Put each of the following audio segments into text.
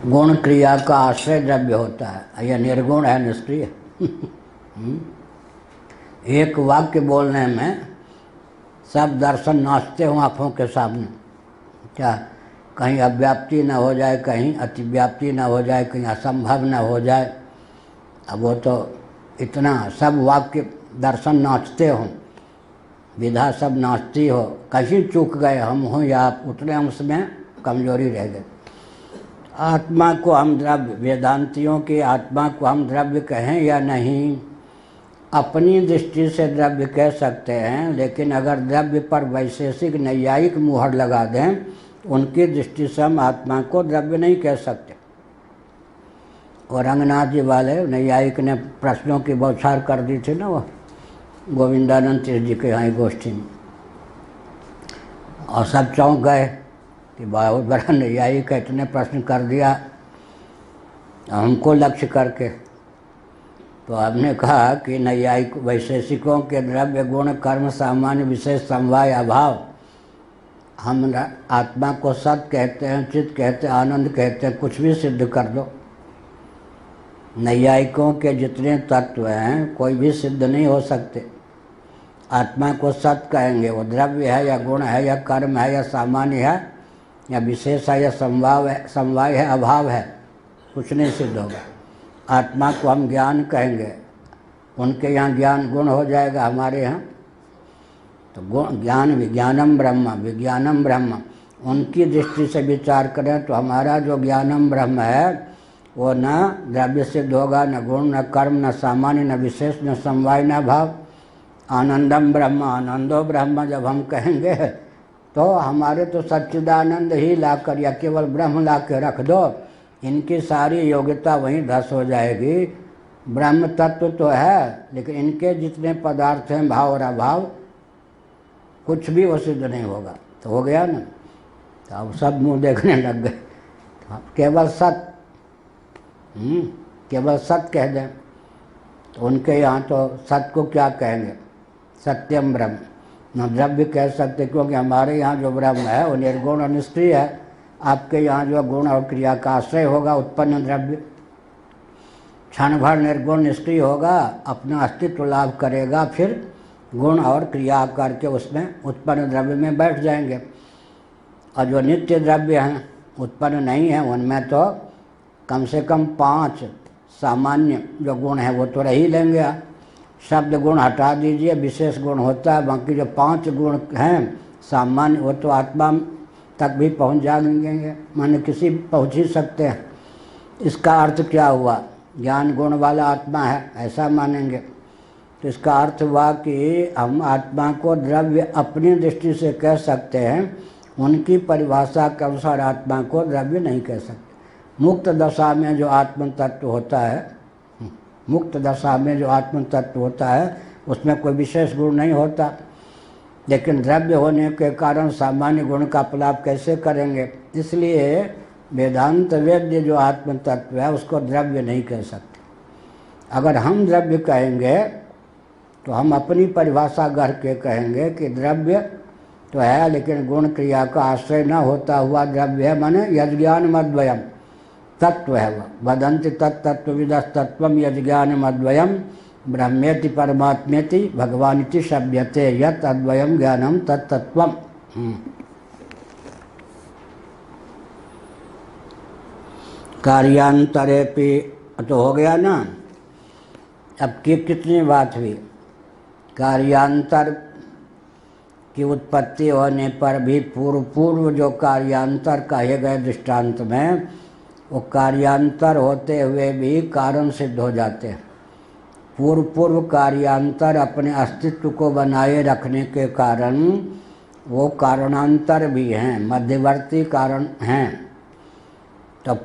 गुण क्रिया का आश्रय द्रव्य होता है, यह निर्गुण है, निष्क्रिय। एक वाक्य बोलने में सब दर्शन नाचते हों आँखों के सामने, क्या कहीं अव्याप्ति न हो जाए, कहीं अतिव्याप्ति न हो जाए, कहीं असंभव न हो जाए। अब वो तो इतना सब वाक्य दर्शन नाचते हों, विधा सब नाचती हो, कहीं चूक गए हम हों या आप, उतने अंश में कमजोरी रह गई। आत्मा को हम द्रव्य, वेदांतियों की आत्मा को हम द्रव्य कहें या नहीं, अपनी दृष्टि से द्रव्य कह सकते हैं, लेकिन अगर द्रव्य पर वैशेषिक नैयायिक मुहर लगा दें, उनकी दृष्टि से हम आत्मा को द्रव्य नहीं कह सकते। और रंगनाथ जी वाले नैयायिक ने प्रश्नों की बौछार कर दी थी ना, वो गोविंदानंद तीर्थ जी के यहाँ गोष्ठी में, और सब चौंक गए कि बहुत बड़ा नैयायिक है, इतने प्रश्न कर दिया हमको लक्ष्य करके। तो हमने कहा कि नैयायिक वैशेषिकों के द्रव्य गुण कर्म सामान्य विशेष समवाय अभाव, हम आत्मा को सत कहते हैं, चित्त कहते हैं, आनंद कहते हैं, कुछ भी सिद्ध कर दो। नैयायिकों के जितने तत्व हैं कोई भी सिद्ध नहीं हो सकते। आत्मा को सत कहेंगे, वो द्रव्य है या गुण है या कर्म है या सामान्य है या विशेष है या समवाय है, अभाव है, कुछ नहीं सिद्ध होगा। आत्मा को हम ज्ञान कहेंगे, उनके यहाँ ज्ञान गुण हो जाएगा, हमारे यहाँ तो गुण ज्ञान, विज्ञानम ब्रह्म, विज्ञानम ब्रह्म। उनकी दृष्टि से विचार करें तो हमारा जो ज्ञानम ब्रह्म है वो न द्रव्य सिद्ध होगा, न गुण, न कर्म, न सामान्य, न विशेष, न समवाय, न भाव। आनंदम ब्रह्म, आनंदो ब्रह्म जब हम कहेंगे तो हमारे तो सच्चिदानंद ही लाकर या केवल ब्रह्म ला के रख दो, इनकी सारी योग्यता वहीं धस हो जाएगी। ब्रह्म तत्व तो है, लेकिन इनके जितने पदार्थ हैं भाव और अभाव, कुछ भी वो सिद्ध नहीं होगा। तो हो गया ना, तो अब सब मुंह देखने लग गए। केवल सत, केवल सत कह दें तो उनके यहाँ तो सत को क्या कहेंगे, सत्यम ब्रह्म। न द्रव्य कह सकते, क्योंकि हमारे यहाँ जो ब्रह्म है वो निर्गुण और निष्क्रिय है। आपके यहाँ जो गुण और क्रिया का आश्रय होगा उत्पन्न द्रव्य, क्षण भर निर्गुण निष्क्रिय होगा, अपना अस्तित्व लाभ करेगा, फिर गुण और क्रिया करके उसमें उत्पन्न द्रव्य में बैठ जाएंगे। और जो नित्य द्रव्य हैं उत्पन्न नहीं है, उनमें तो कम से कम 5 सामान्य जो गुण हैं वो तो रह ही लेंगे। शब्द गुण हटा दीजिए, विशेष गुण होता है, बाकी जो 5 गुण हैं सामान्य वो तो आत्मा तक भी पहुंच जाएंगे, माने किसी पहुंच ही सकते हैं। इसका अर्थ क्या हुआ, ज्ञान गुण वाला आत्मा है ऐसा मानेंगे, तो इसका अर्थ हुआ कि हम आत्मा को द्रव्य अपनी दृष्टि से कह सकते हैं, उनकी परिभाषा के अनुसार आत्मा को द्रव्य नहीं कह सकते। मुक्त दशा में जो आत्म तत्व होता है, मुक्त दशा में जो आत्म तत्व होता है उसमें कोई विशेष गुण नहीं होता, लेकिन द्रव्य होने के कारण सामान्य गुण का अपलाप कैसे करेंगे। इसलिए वेदांत वेद्य जो आत्म तत्व है उसको द्रव्य नहीं कह सकते। अगर हम द्रव्य कहेंगे तो हम अपनी परिभाषा गढ़ के कहेंगे कि द्रव्य तो है, लेकिन गुण क्रिया का आश्रय न होता हुआ द्रव्य है, माने यज्ञानमद्वयम तत्व है वह। वदन्ति तत्तत्त्वविदस्तत्त्वं यज्ञानमद्वयम ब्रह्मेति परमात्मेति भगवानिति शब्यते यत् अद्वयम ज्ञानम तत्तत्त्वम्। कार्यांतरेपि तो हो गया ना। अब की कितनी बात हुई, कार्यांतर की उत्पत्ति होने पर भी पूर्व जो कार्यांतर कहे गए दृष्टांत में, वो कार्यांतर होते हुए भी कारण सिद्ध हो जाते हैं। पूर्व कार्यांतर अपने अस्तित्व को बनाए रखने के कारण वो कारणांतर भी हैं, मध्यवर्ती कारण हैं। तो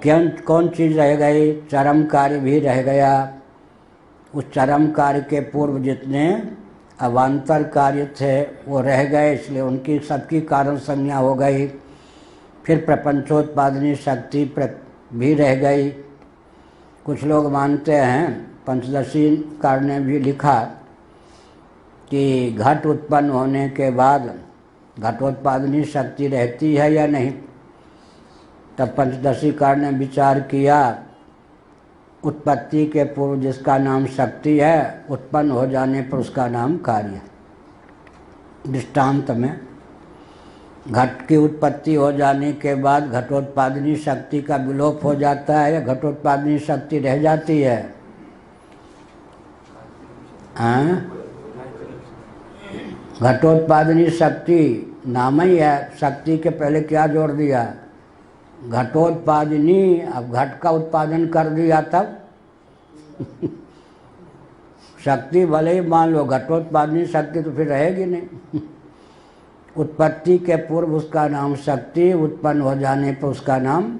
कौन चीज़ रह गई, चरम कार्य भी रह गया। उस चरम कार्य के पूर्व जितने अवान्तर कार्य थे वो रह गए, इसलिए उनकी सबकी कारण संज्ञा हो गई। फिर प्रपंचोत्पादनी शक्ति भी रह गई। कुछ लोग मानते हैं, पंचदशी कार ने भी लिखा कि घट उत्पन्न होने के बाद घटोत्पादनी शक्ति रहती है या नहीं। तब पंचदशी कार ने विचार किया, उत्पत्ति के पूर्व जिसका नाम शक्ति है, उत्पन्न हो जाने पर उसका नाम कार्य। दृष्टांत में घट की उत्पत्ति हो जाने के बाद घटोत्पादनी शक्ति का विलोप हो जाता है या घटोत्पादनी शक्ति रह जाती है? घटोत्पादनी शक्ति नाम ही है, शक्ति के पहले क्या जोड़ दिया? घटोत्पादनी। अब घट का उत्पादन कर दिया तब शक्ति भले ही मान लो, घटोत्पादनी शक्ति तो फिर रहेगी नहीं। उत्पत्ति के पूर्व उसका नाम शक्ति, उत्पन्न हो जाने पर उसका नाम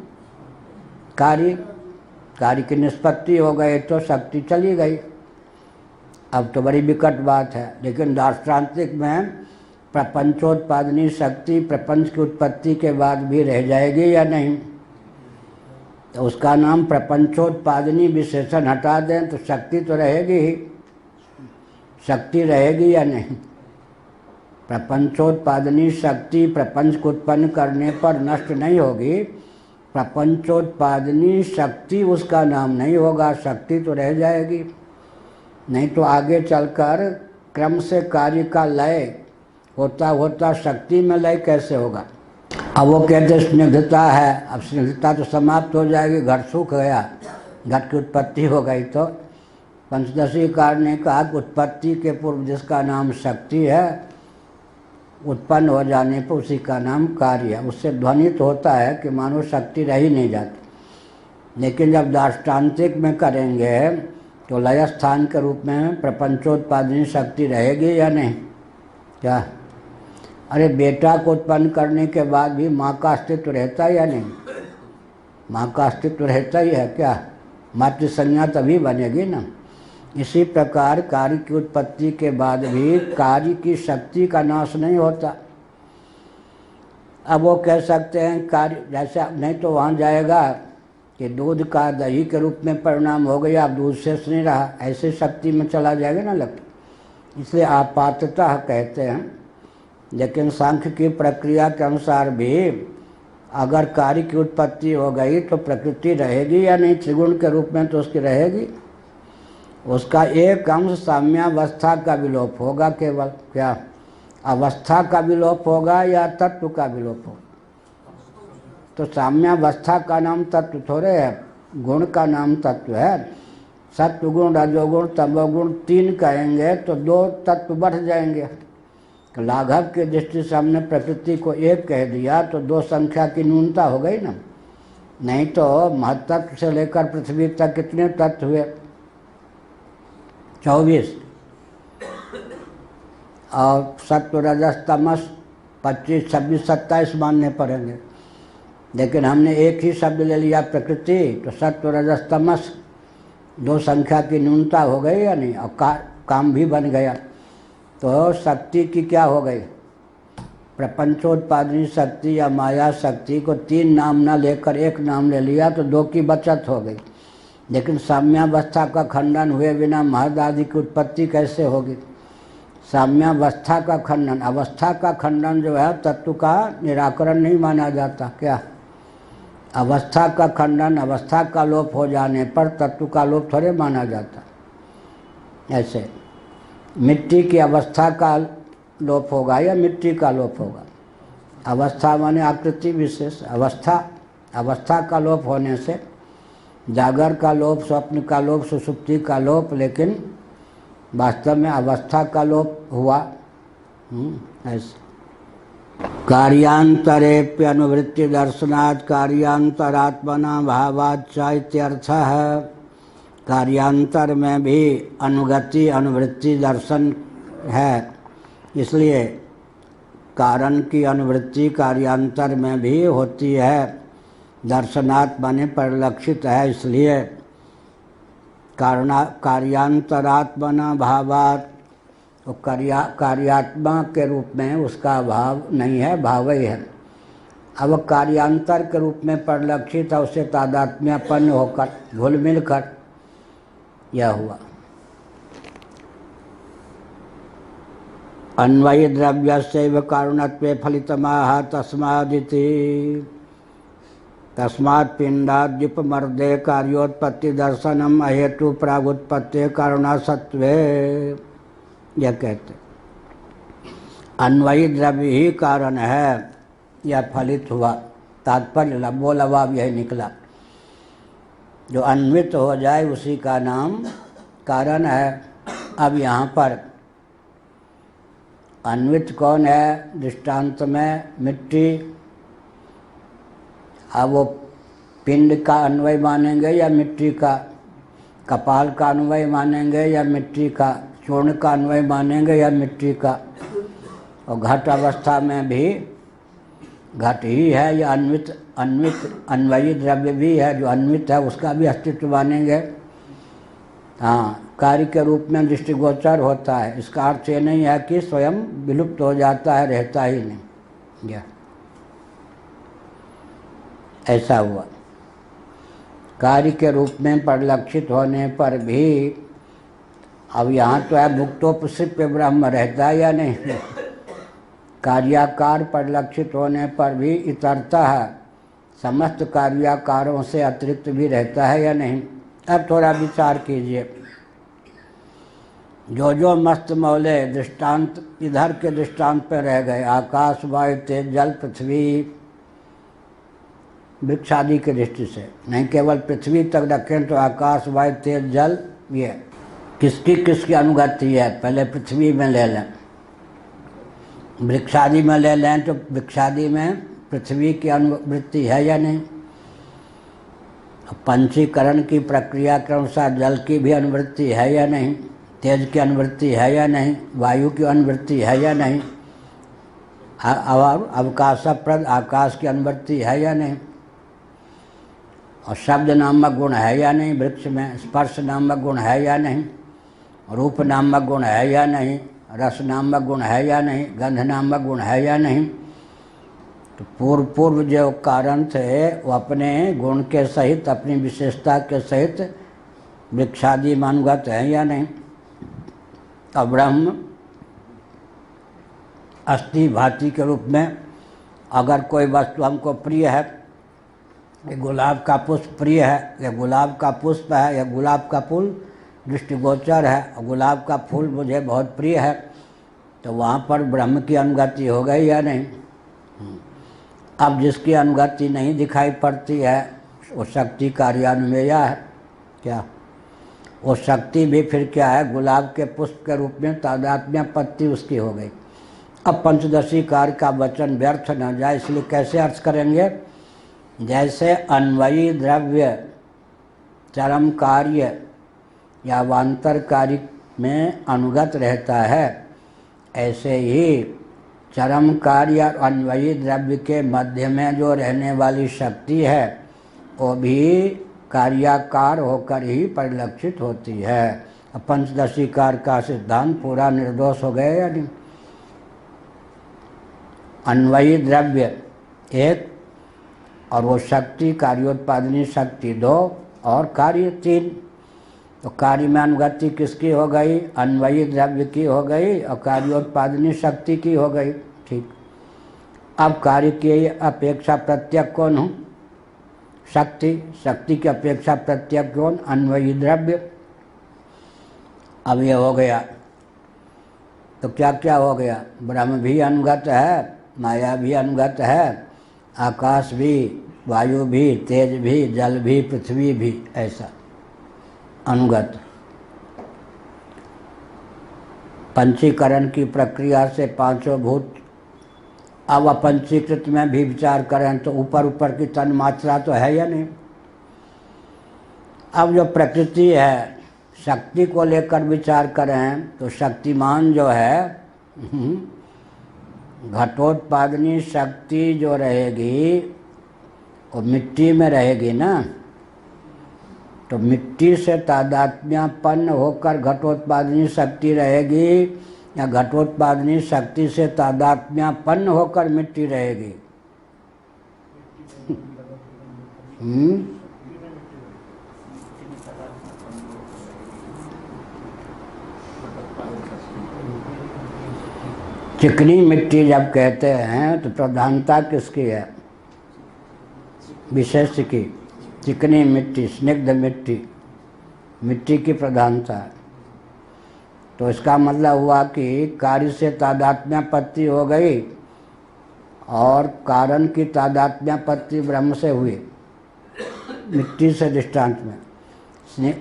कार्य। कार्य की निष्पत्ति हो गई तो शक्ति चली गई। अब तो बड़ी विकट बात है, लेकिन दार्शनिक में प्रपंचोत्पादनी शक्ति प्रपंच की उत्पत्ति के बाद भी रह जाएगी या नहीं? तो उसका नाम प्रपंचोत्पादनी विशेषण हटा दें तो शक्ति तो रहेगी ही। शक्ति रहेगी या नहीं? प्रपंचोत्पादनी शक्ति प्रपंच को उत्पन्न करने पर नष्ट नहीं होगी। प्रपंचोत्पादनी शक्ति उसका नाम नहीं होगा, शक्ति तो रह जाएगी। नहीं तो आगे चलकर क्रम से कार्य का लय होता होता शक्ति में लय कैसे होगा? अब वो कहते स्निग्धता है, अब स्निग्धता तो समाप्त हो जाएगी, घट सूख गया, घट की उत्पत्ति हो गई। तो पंचदशी कार ने कहा कि उत्पत्ति के पूर्व जिसका नाम शक्ति है, उत्पन्न हो जाने पर उसी का नाम कार्य है। उससे ध्वनित होता है कि मानो शक्ति रह ही नहीं जाती। लेकिन जब दार्ष्टान्तिक में करेंगे तो लय स्थान के रूप में प्रपंचोत्पादनी शक्ति रहेगी या नहीं? क्या? अरे बेटा को उत्पन्न करने के बाद भी माँ का अस्तित्व रहता है या नहीं? माँ का अस्तित्व रहता ही है क्या? मातृ संज्ञा तभी बनेगी ना। इसी प्रकार कार्य की उत्पत्ति के बाद भी कार्य की शक्ति का नाश नहीं होता। अब वो कह सकते हैं कार्य जैसा, नहीं तो वहाँ जाएगा कि दूध का दही के रूप में परिणाम हो गया, अब दूध शेष नहीं रहा, ऐसे शक्ति में चला जाएगा ना लक्ष्य। इसलिए आपाततः कहते हैं। लेकिन सांख्य की प्रक्रिया के अनुसार भी अगर कार्य की उत्पत्ति हो गई तो प्रकृति रहेगी या नहीं? त्रिगुण के रूप में तो उसकी रहेगी। उसका एक अंश साम्यावस्था का विलोप होगा केवल। क्या? अवस्था का विलोप होगा या तत्व का विलोप होगा? तो साम्यावस्था का नाम तत्व थोड़े है, गुण का नाम तत्व है। सत्वगुण, रजोगुण, तमोगुण तीन कहेंगे तो दो तत्व बढ़ जाएंगे। लाघव की दृष्टि से हमने प्रकृति को एक कह दिया तो दो संख्या की न्यूनता हो गई ना। नहीं तो महत्तत्व से लेकर पृथ्वी तक कितने तत्व हुए? 24। और सत्व रजस तमस 25, 26, 27 मानने पड़ेंगे। लेकिन हमने एक ही शब्द ले लिया प्रकृति, तो सत्व रजस तमस दो संख्या की न्यूनता हो गई या नहीं? और काम भी बन गया। तो शक्ति की क्या हो गई? प्रपंचोत्पादनी शक्ति या माया शक्ति को तीन नाम न लेकर एक नाम ले लिया तो दो की बचत हो गई। लेकिन साम्यावस्था का खंडन हुए बिना महद आदि की उत्पत्ति कैसे होगी? साम्यावस्था का खंडन, अवस्था का खंडन जो है तत्व का निराकरण नहीं माना जाता। क्या? अवस्था का खंडन, अवस्था का लोप हो जाने पर तत्व का लोप थोड़े माना जाता। ऐसे मिट्टी की अवस्था का लोप होगा या मिट्टी का लोप होगा? अवस्था माने आकृति विशेष, अवस्था का लोप होने से जागर का लोप, स्वप्न का लोप, सुषुप्ति का लोप, लेकिन वास्तव में अवस्था का लोप हुआ। ऐसे कार्यांतरेप्यनुवृत्ति दर्शनात् कार्यांतरात्मना भावाच्च इत्यर्थः। कार्यांतर में भी अनुगति अनुवृत्ति दर्शन है, इसलिए कारण की अनुवृत्ति कार्यांतर में भी होती है। दर्शनात् माने परिलक्षित है, इसलिए कार्यांतरात्मना भावात्, तो कार्यात्मा के रूप में उसका भाव नहीं है, भाव ही है। अब कार्यांतर के रूप में परिलक्षित है, उससे तादात्म्यपन्न होकर घुल मिल कर यह हुआ। अन्वयी द्रव्यस्यैव कारणत्वे फलितमाह तस्मादिति। तस्मात् पिंडाद्युपमर्दे कार्योत्पत्ति दर्शनम अहेतु प्रागुत्पत्ति कारणसत्वे, यह कहते अन्वयी द्रव्य ही कारण है, यह फलित हुआ। तात्पर्य लबो लबाब यही निकला, जो अन्वित हो जाए उसी का नाम कारण है। अब यहाँ पर अन्वित कौन है? दृष्टांत में मिट्टी। अब वो पिंड का अन्वय मानेंगे या मिट्टी का? कपाल का अन्वय मानेंगे या मिट्टी का? चूर्ण का अन्वय मानेंगे या मिट्टी का? और घट अवस्था में भी घट ही है या अन्वित अन्वयी द्रव्य भी है, जो अन्वित है उसका भी अस्तित्व मानेंगे। हाँ, कार्य के रूप में दृष्टिगोचर होता है। इसका अर्थ ये नहीं है कि स्वयं विलुप्त हो जाता है, रहता ही नहीं। या ऐसा हुआ। कार्य के रूप में परिलक्षित होने पर भी, अब यहाँ तो है भुक्तोपसिप्य ब्रह्म रहता है या नहीं? कार्याकार परिलक्षित होने पर भी इतरतः समस्त कार्याकारों से अतिरिक्त भी रहता है या नहीं? अब थोड़ा विचार कीजिए। जो जो मस्त मौले दृष्टांत इधर के दृष्टांत पर रह गए, आकाश वायु तेज जल पृथ्वी, वृक्ष आदि की दृष्टि से नहीं, केवल पृथ्वी तक रखें तो आकाश वायु तेज जल, ये किसकी किसकी अनुगति है? पहले पृथ्वी में ले लें, वृक्षादि में ले लें तो वृक्षादि में पृथ्वी की अनुवृत्ति है या नहीं? पंचीकरण की प्रक्रिया के अनुसार जल की भी अनुवृत्ति है या नहीं? तेज की अनुवृत्ति है या नहीं? वायु की अनुवृत्ति है या नहीं? अवकाशप्रद आकाश की अनुवृत्ति है या नहीं? और शब्द नामक गुण है या नहीं? वृक्ष में स्पर्श नामक गुण है या नहीं? रूप नामक गुण है या नहीं? रस नामक गुण है या नहीं? गंध नामक गुण है या नहीं? तो पूर्व जो कारण थे वो अपने गुण के सहित, अपनी विशेषता के सहित वृक्षादि मानुगत है या नहीं? और ब्रह्म अस्थि भांति के रूप में, अगर कोई वस्तु हमको प्रिय है, ये गुलाब का पुष्प प्रिय है, या गुलाब का पुष्प है, या गुलाब का फूल दृष्टिगोचर है, और गुलाब का फूल मुझे बहुत प्रिय है, तो वहाँ पर ब्रह्म की अनुगति हो गई या नहीं? अब जिसकी अनुगति नहीं दिखाई पड़ती है वो शक्ति कार्यान्वय है क्या? वो शक्ति भी फिर क्या है? गुलाब के पुष्प के रूप में तादात्म्यपत्ति उसकी हो गई। अब पंचदशी कार्य का वचन व्यर्थ न जाए, इसलिए कैसे अर्थ करेंगे? जैसे अन्वयी द्रव्य चरम कार्य या वांतर कार्य में अनुगत रहता है, ऐसे ही चरम कार्य और अन्वयी द्रव्य के मध्य में जो रहने वाली शक्ति है वो भी कार्याकार होकर ही परिलक्षित होती है। अब पंचदशी कार्य का सिद्धांत पूरा निर्दोष हो गया या नहीं? अन्वयी द्रव्य एक, और वो शक्ति कार्योत्पादनी शक्ति दो, और कार्य तीन। तो कार्य में अनुगति किसकी हो गई? अन्वयी द्रव्य की हो गई, और कार्योत्पादनी शक्ति की हो गई। ठीक। अब कार्य की अपेक्षा प्रत्यक कौन हो? शक्ति। शक्ति की अपेक्षा प्रत्यक कौन? अन्वयी द्रव्य। अब ये हो गया तो क्या क्या हो गया? ब्रह्म भी अनुगत है, माया भी अनुगत है, आकाश भी, वायु भी, तेज भी, जल भी, पृथ्वी भी, ऐसा अनुगत। पंचीकरण की प्रक्रिया से पांचों भूत, अब अपंचीकृत में भी विचार करें तो ऊपर ऊपर की तन मात्रा तो है या नहीं? अब जो प्रकृति है, शक्ति को लेकर विचार करें तो शक्तिमान जो है, घटोत्पादनी शक्ति जो रहेगी वो मिट्टी में रहेगी ना, तो मिट्टी से तादात्म्यपन्न होकर घटोत्पादनी शक्ति रहेगी, या घटोत्पादनी शक्ति से तादात्म्यपन्न होकर मिट्टी रहेगी? चिकनी मिट्टी जब कहते हैं तो प्रधानता किसकी है? विशेष की, चिकनी मिट्टी, स्निग्ध मिट्टी, मिट्टी की प्रधानता है। तो इसका मतलब हुआ कि कार्य से तादात्म्यापत्ति हो गई और कारण की तादात्म्यापत्ति ब्रह्म से हुई, मिट्टी से दृष्टांत में।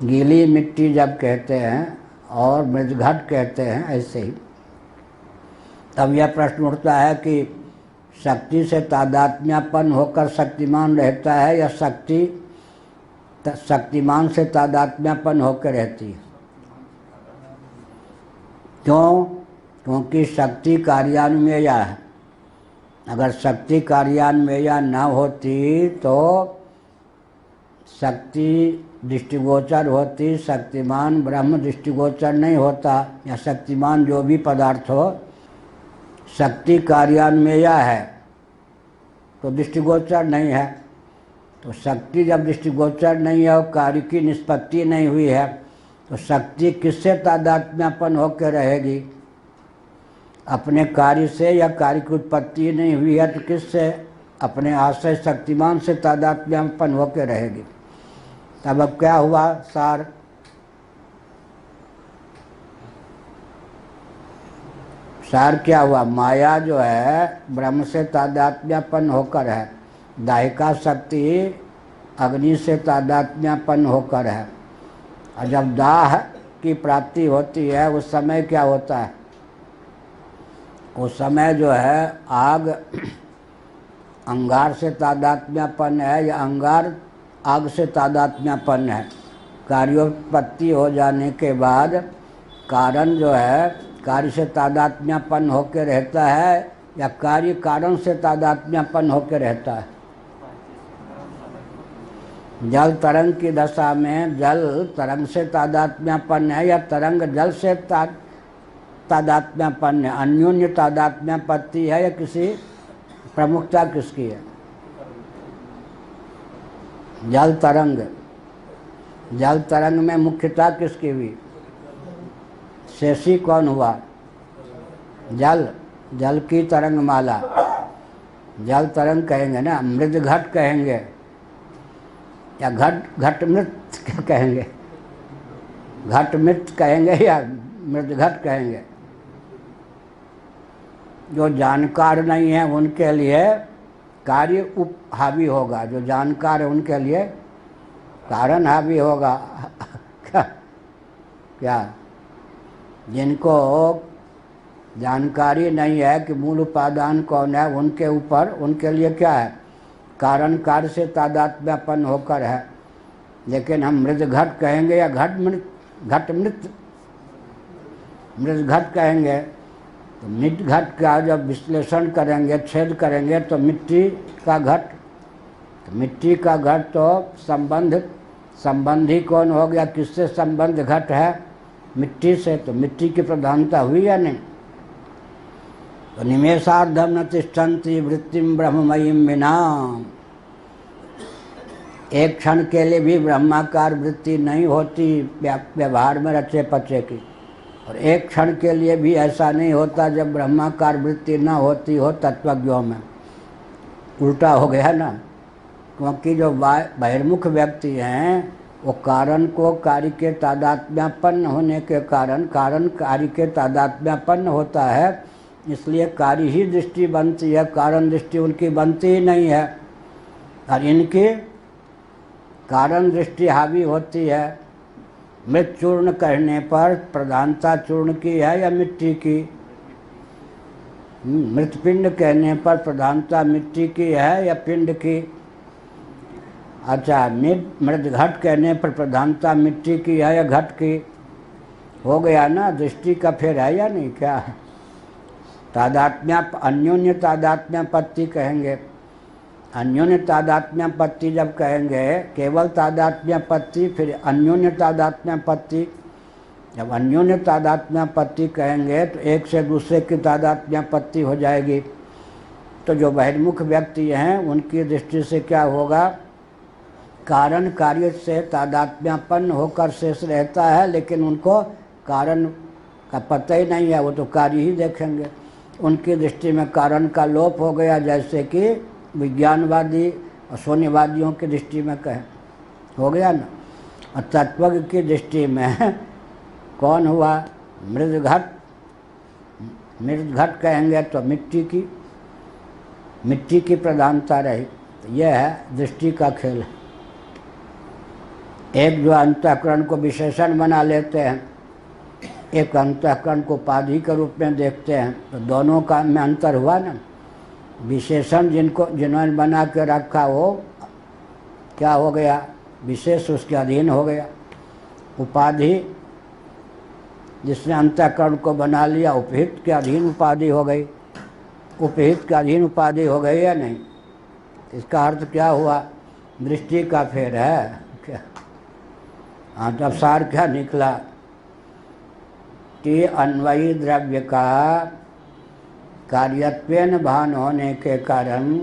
गीली मिट्टी जब कहते हैं और मृदघट कहते हैं, ऐसे ही तब यह प्रश्न उठता है कि शक्ति से तादात्म्यपन्न होकर शक्तिमान रहता है या शक्ति शक्तिमान से तादात्म्यपन्न होकर रहती है? क्यों? क्योंकि शक्ति कार्यान्वयया है। अगर शक्ति कार्यान्वयया न होती तो शक्ति दृष्टिगोचर होती, शक्तिमान ब्रह्म दृष्टिगोचर नहीं होता। या शक्तिमान जो भी पदार्थ हो, शक्ति कार्यान्वयया है तो दृष्टिगोचर नहीं है। तो शक्ति जब दृष्टिगोचर नहीं है और कार्य की निष्पत्ति नहीं हुई है तो शक्ति किससे तादात्म्यपन्न होकर रहेगी? अपने कार्य से। या कार्य की उत्पत्ति नहीं हुई है तो किससे? अपने आश्रय शक्तिमान से तादात्म्यपन्न होकर रहेगी। तब अब क्या हुआ सार? सार क्या हुआ? माया जो है ब्रह्म से तादात्म्यपन्न होकर है, दाहिका शक्ति अग्नि से तादात्म्यपन्न होकर है। और जब दाह की प्राप्ति होती है उस समय क्या होता है? उस समय जो है आग अंगार से तादात्म्यपन्न है या अंगार आग से तादात्म्यपन्न है। कार्योत्पत्ति हो जाने के बाद कारण जो है कार्य से तादात्म्यपन्न होकर रहता है या कार्य कारण से तादात्म्यपन्न होकर रहता है? जल तरंग की दशा में जल तरंग से तादात्म्यपन्न है या तरंग जल से तादात्म्यपन्न है? अन्योन्य तादात्म्यपत्ति है या किसी प्रमुखता किसकी है? जल तरंग, जल तरंग में मुख्यता किसकी हुई? शेषी कौन हुआ? जल, जल की तरंग माला, जल तरंग कहेंगे ना, मृदघट कहेंगे या घटमृत कहेंगे? घटमृत कहेंगे या मृदघट कहेंगे? जो जानकार नहीं है उनके लिए कार्य उप हावी होगा, जो जानकार है उनके लिए कारण हावी होगा। क्या? जिनको जानकारी नहीं है कि मूल उपादान कौन है उनके ऊपर, उनके लिए क्या है? कारण कार्य से तादात्म्यपन्न होकर है। लेकिन हम मृदघट कहेंगे या घटमृत मृदघट कहेंगे तो मृदघट का जब विश्लेषण करेंगे, छेद करेंगे तो मिट्टी का घट, तो मिट्टी का घट तो संबंधी कौन हो गया? किससे संबंध घट है? मिट्टी से। तो मिट्टी की प्रधानता हुई या नहीं? तो निमेषार्धम न तिष्ठन्ति वृत्तिम ब्रह्ममयीं विना। एक क्षण के लिए भी ब्रह्माकार वृत्ति नहीं होती व्यवहार में रचे पचे की, और एक क्षण के लिए भी ऐसा नहीं होता जब ब्रह्माकार वृत्ति न होती हो तत्वज्ञों में। उल्टा हो गया ना, क्योंकि जो बहिर्मुख व्यक्ति हैं वो कारण को कार्य के तादात्म्यपन्न होने के कारण कारण कार्य के तादात्म्यपन्न होता है, इसलिए कार्य ही दृष्टि बनती है, कारण दृष्टि उनकी बनती ही नहीं है। और इनकी कारण दृष्टि हावी होती है। मृत चूर्ण कहने पर प्रधानता चूर्ण की है या मिट्टी की? मृतपिंड कहने पर प्रधानता मिट्टी की है या पिंड की? अच्छा, मृदघट कहने पर प्रधानता मिट्टी की है या घट की? हो गया ना, दृष्टि का फिर है या नहीं? क्या अन्योन्य तादात्म्यपत्ति कहेंगे। अन्योन्य तादात्म्यपत्ति जब कहेंगे, केवल तादात्म्यपत्ति फिर अन्योन्य तादात्म्यपत्ति। जब अन्योन्य तादात्म्यपत्ति कहेंगे तो एक से दूसरे की तादात्म्यपत्ति हो जाएगी। तो जो बहिर्मुख व्यक्ति हैं उनकी दृष्टि से क्या होगा? कारण कार्य से तादात्म्यपन्न होकर शेष रहता है, लेकिन उनको कारण का पता ही नहीं है, वो तो कार्य ही देखेंगे। उनकी दृष्टि में कारण का लोप हो गया, जैसे कि विज्ञानवादी और शून्यवादियों की दृष्टि में कहें, हो गया ना। और तत्वज्ञ की दृष्टि में कौन हुआ? मृद घट। मृद घट कहेंगे तो मिट्टी की प्रधानता रही। तो यह है दृष्टि का खेल। एक जो अंतःकरण को विशेषण बना लेते हैं, एक अंतःकरण को उपाधि के रूप में देखते हैं, तो दोनों का में अंतर हुआ ना। विशेषण जिन्होंने बना के रखा वो क्या हो गया? विशेष उसके अधीन हो गया। उपाधि जिसने अंतःकरण को बना लिया, उपहित के अधीन उपाधि हो गई। उपहित के अधीन उपाधि हो गई या नहीं? इसका अर्थ क्या हुआ? दृष्टि का फेर है क्या? हाँ, तो अब सार क्या निकला कि अन्वयी द्रव्य का कार्यत्वेन भान होने के कारण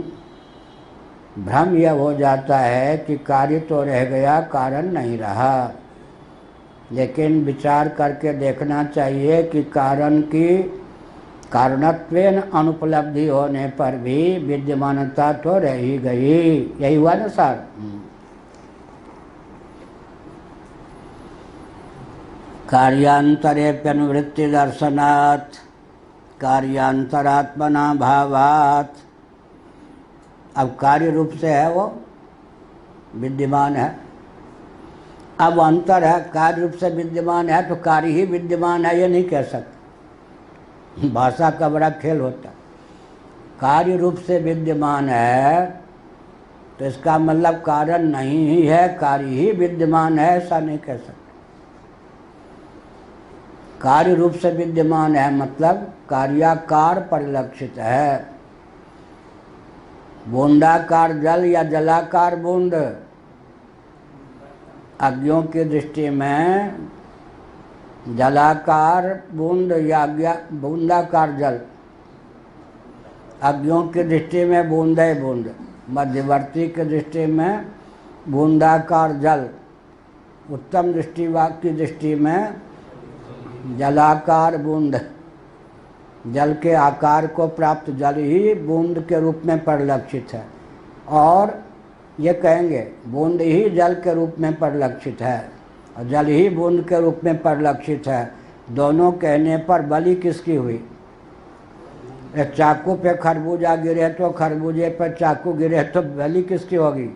भ्रम यह हो जाता है कि कार्य तो रह गया, कारण नहीं रहा। लेकिन विचार करके देखना चाहिए कि कारण की कारणत्वेन अनुपलब्धि होने पर भी विद्यमानता तो रह ही गई। यही हुआ ना सार। कार्यांतरेप्यनुवृत्ति दर्शनात् कार्यांतरात्मना भावात्। अब कार्य रूप से है वो विद्यमान है। अब अंतर है, कार्य रूप से विद्यमान है तो कार्य ही विद्यमान है ये नहीं कह सकते। भाषा का बड़ा खेल होता है। कार्य रूप से विद्यमान है तो इसका मतलब कारण नहीं ही है, कार्य ही विद्यमान है ऐसा नहीं कह सकते। कार्य रूप से विद्यमान है मतलब कार्याकार परिलक्षित है। बूंदाकार जल या जलाकार बूंद, अज्ञों की दृष्टि में जलाकार बूंद या बूंदाकार जल, अज्ञों की दृष्टि में बूंदे बूंद, मध्यवर्ती की दृष्टि में बूंदाकार जल, उत्तम दृष्टिवाद की दृष्टि में जलाकार बूंद। जल के आकार को प्राप्त जल ही बूंद के रूप में परिलक्षित है, और ये कहेंगे बूंद ही जल के रूप में परिलक्षित है और जल ही बूंद के रूप में परिलक्षित है। दोनों कहने पर बलि किसकी हुई? एक चाकू पे खरबूजा गिरे तो खरबूजे पर चाकू गिरे तो बलि किसकी होगी?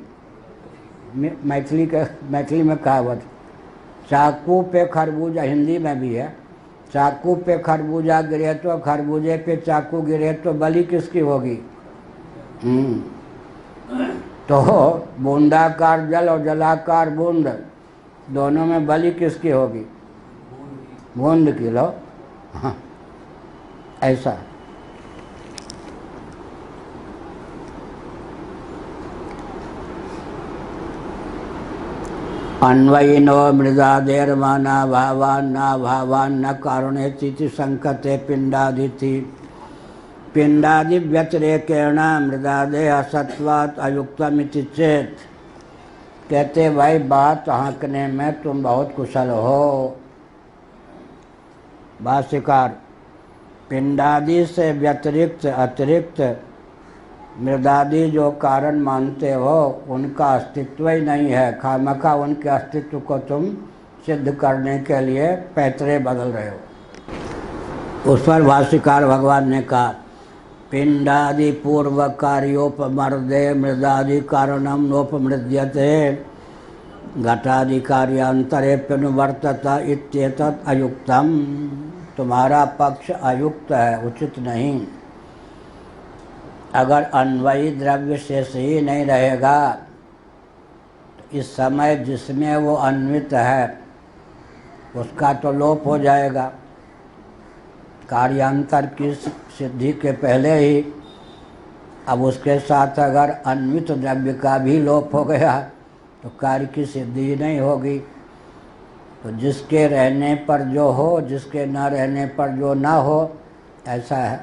मैथिली में कहावत, चाकू पे खरबूजा, हिंदी में भी है, चाकू पे खरबूजा गिरे तो खरबूजे पे चाकू गिरे तो बलि किसकी होगी? तो बूंदाकार जल और जलाकार बूंद दोनों में बलि किसकी होगी? बूंद की। लो हाँ, ऐसा। अन्वयिनो मृदादेर्माना भावान्ना भावान्न कारणेति संकते पिंडादिति। पिंडादि व्यतिरेकेण मृदादे असत्वात् अयुक्तमिति चेत। कहते भाई बात हाँकने में तुम बहुत कुशल हो। भाष्यकार, पिंडादि से व्यतिरिक्त अतिरिक्त मृदादि जो कारण मानते हो उनका अस्तित्व ही नहीं है। खामखा उनके अस्तित्व को तुम सिद्ध करने के लिए पैतरे बदल रहे हो। उस पर भाष्यकार भगवान ने कहा, पिंडादि पूर्व कार्योपमर्दे मृदादि कारणम नोपमृद्यते घटादि कार्यांतरेप्यनुवर्तत इत्येतत् अयुक्तम। तुम्हारा पक्ष अयुक्त है, उचित नहीं। अगर अन्वयी द्रव्य शेष ही नहीं रहेगा तो इस समय जिसमें वो अन्वित है उसका तो लोप हो जाएगा। कार्यांतर की सिद्धि के पहले ही अब उसके साथ अगर अन्वित द्रव्य का भी लोप हो गया तो कार्य की सिद्धि नहीं होगी। तो जिसके रहने पर जो हो, जिसके न रहने पर जो ना हो, ऐसा है।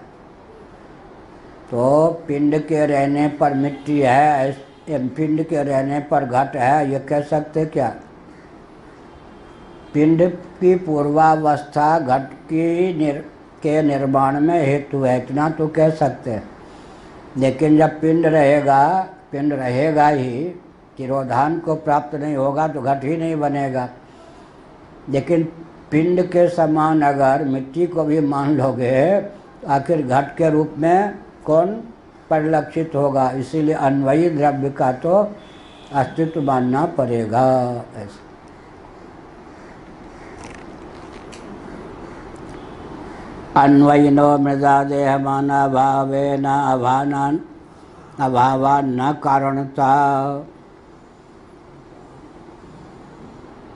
तो पिंड के रहने पर मिट्टी है, पिंड के रहने पर घट है, ये कह सकते क्या? पिंड की पूर्वावस्था घट के निर्माण में हेतु है, इतना तो कह सकते हैं। लेकिन जब पिंड रहेगा पिंड रहेगा ही, तिरोधान को प्राप्त नहीं होगा तो घट ही नहीं बनेगा। लेकिन पिंड के समान अगर मिट्टी को भी मान लोगे तो आखिर घट के रूप में कौन परिलक्षित होगा। इसीलिए अन्वयी द्रव्य का तो अस्तित्व मानना पड़ेगा। ऐसा अन्वयिनो मृदा देहमाना भावे न अभानान अभावान न कारणता।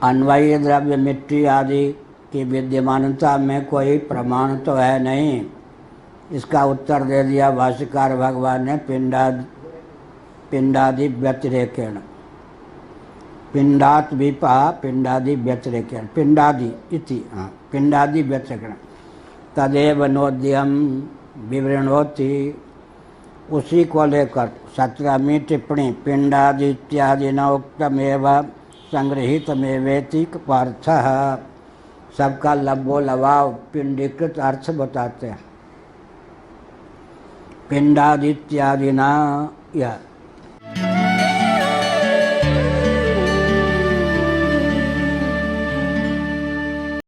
अन्वयी द्रव्य मिट्टी आदि की विद्यमानता में कोई प्रमाण तो है नहीं। इसका उत्तर दे दिया भाष्यकार भगवान ने पिंडादि व्यतिरेकेण। पिंडात विपा पिंडादि व्यतिरेकेण, पिंडादि इति पिंडादि व्यतिरेकेण तदेव नोद्यम विवृणोति। उसी को लेकर 17वीं टिप्पणी पिंडादि इत्यादि न उक्तमेव संग्रहितमेवेति पार्थः। सबका लब्बो लवाव पिंडीकृत अर्थ बताते हैं। पिंडादि इत्यादि न यह